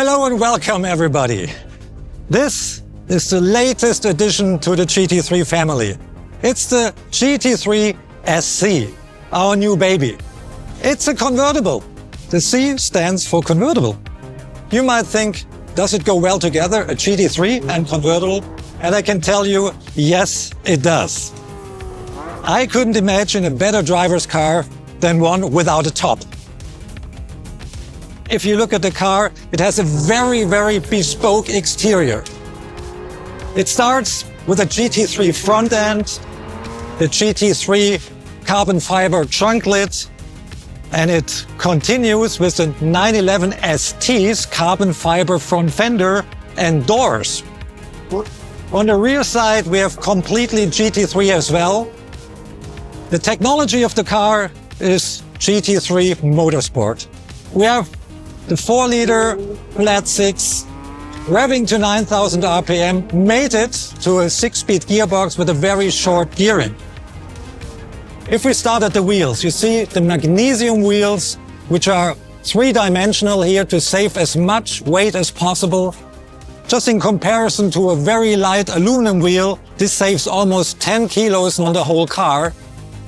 Hello and welcome everybody. This is the latest addition to the GT3 family. It's the GT3 SC, our new baby. It's a convertible. The C stands for convertible. You might think, does it go well together, a GT3 and convertible? And I can tell you, yes, it does. I couldn't imagine a better driver's car than one without a top. If you look at the car, it has a very, very bespoke exterior. It starts with a GT3 front end, the GT3 carbon fiber trunk lid, and it continues with the 911 ST's carbon fiber front fender and doors. On the rear side, we have completely GT3 as well. The technology of the car is GT3 Motorsport. We have the 4-liter flat 6, revving to 9,000 RPM, mated to a 6-speed gearbox with a very short gearing. If we start at the wheels, you see the Magnesium wheels, which are 3-dimensional here to save as much weight as possible. Just in comparison to a very light aluminum wheel, this saves almost 10 kilos on the whole car.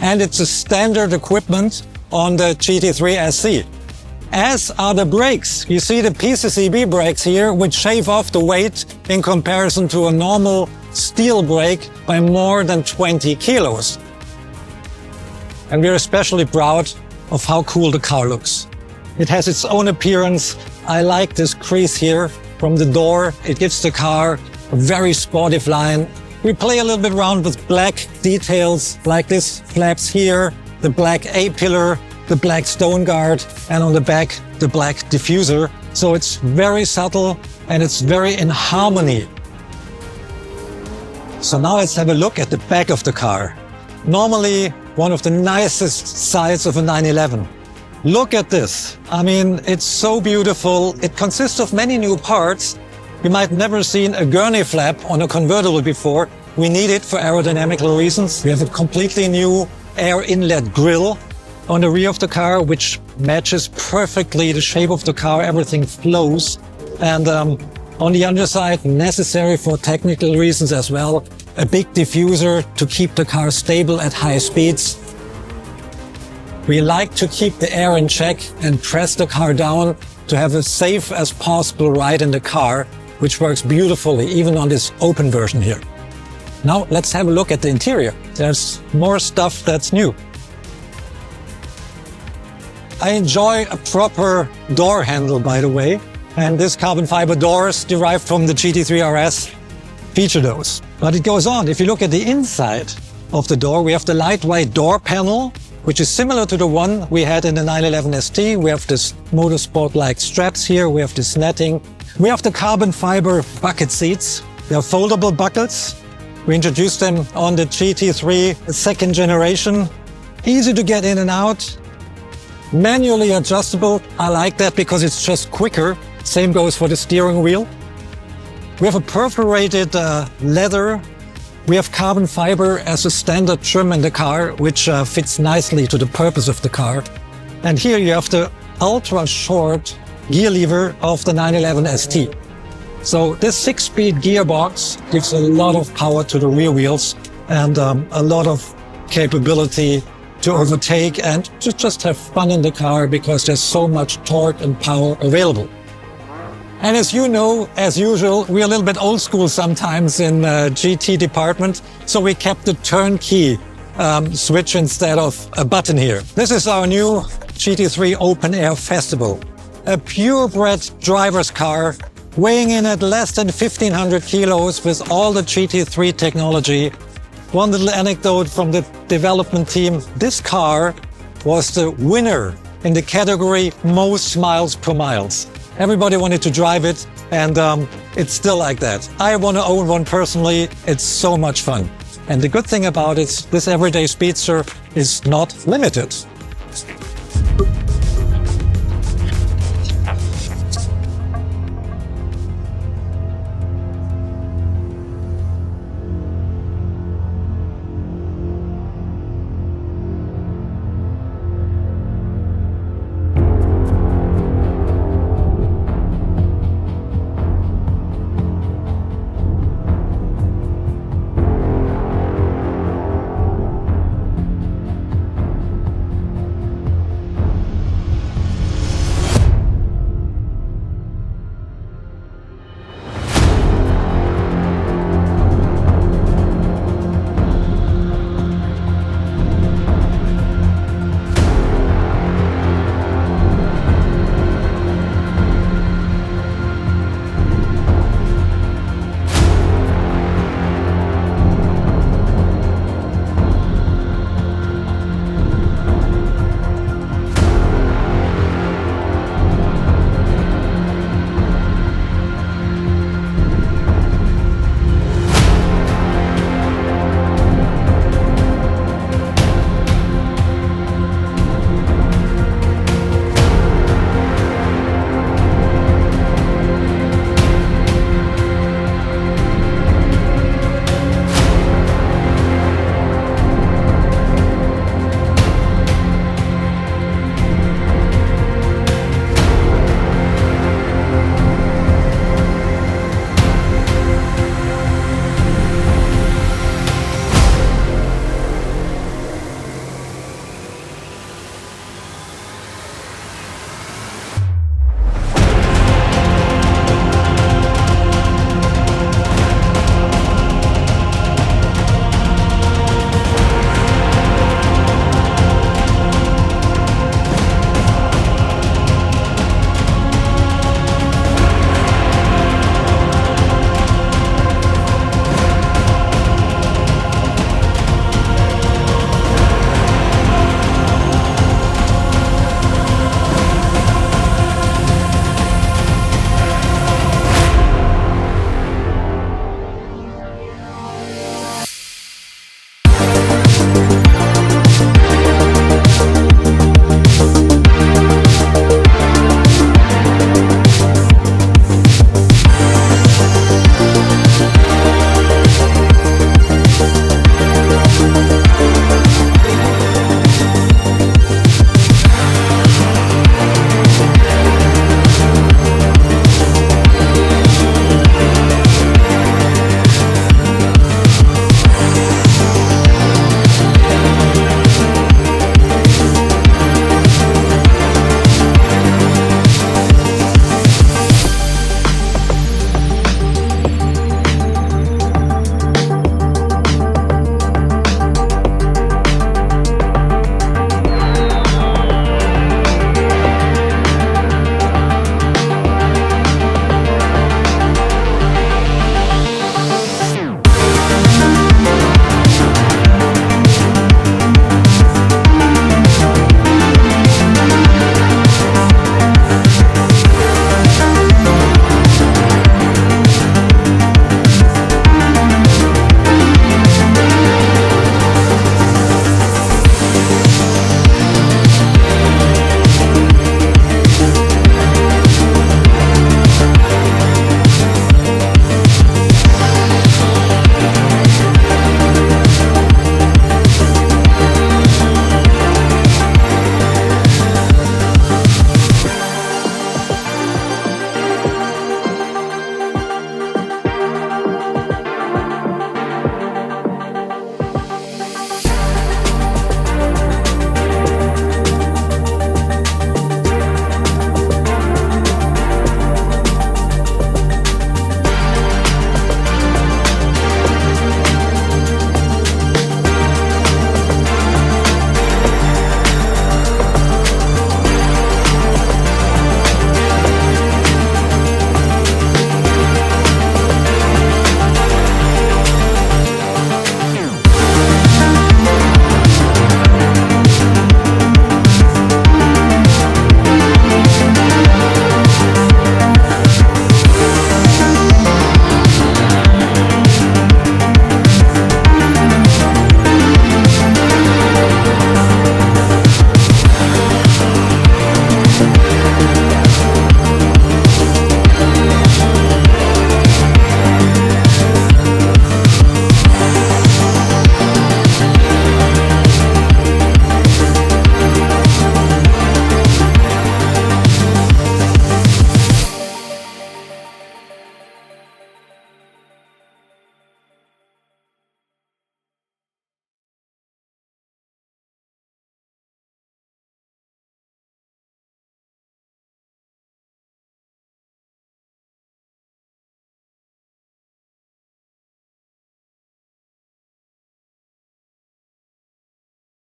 And it's a standard equipment on the GT3 SC. As are the brakes. You see the PCCB brakes here, which shave off the weight in comparison to a normal steel brake by more than 20 kilos. And we're especially proud of how cool the car looks. It has its own appearance. I like this crease here from the door. It gives the car a very sportive line. We play a little bit around with black details like this flaps here, the black A-pillar, the black stone guard, and on the back, the black diffuser. So it's very subtle and it's very in harmony. So now let's have a look at the back of the car. Normally, one of the nicest sides of a 911. Look at this. I mean, it's so beautiful. It consists of many new parts. You might never seen a gurney flap on a convertible before. We need it for aerodynamical reasons. We have a completely new air inlet grille on the rear of the car, which matches perfectly the shape of the car. Everything flows. And on the underside, necessary for technical reasons as well, a big diffuser to keep the car stable at high speeds. We like to keep the air in check and press the car down to have as safe as possible ride in the car, which works beautifully even on this open version here. Now let's have a look at the interior. There's more stuff that's new. I enjoy a proper door handle, by the way, and this carbon fiber doors derived from the GT3 RS feature those. But it goes on. If you look at the inside of the door, we have the lightweight door panel, which is similar to the one we had in the 911 ST. We have this motorsport-like straps here. We have this netting. We have the carbon fiber bucket seats. They are foldable buckets. We introduced them on the GT3 2nd generation. Easy to get in and out. Manually adjustable. I like that because it's just quicker. Same goes for the steering wheel. We have a perforated leather. We have carbon fiber as a standard trim in the car, which fits nicely to the purpose of the car. And here you have the ultra short gear lever of the 911 ST. So this 6-speed gearbox gives a lot of power to the rear wheels and a lot of capability to overtake and to just have fun in the car because there's so much torque and power available. And as you know, as usual, we're a little bit old school sometimes in GT department, so we kept the turnkey switch instead of a button here. This is our new GT3 Open Air Festival. A purebred driver's car weighing in at less than 1,500 kilos with all the GT3 technology. One little anecdote from the development team. This car was the winner in the category most miles per miles. Everybody wanted to drive it, and it's still like that. I want to own one personally. It's so much fun. And the good thing about it, this everyday Speedster is not limited.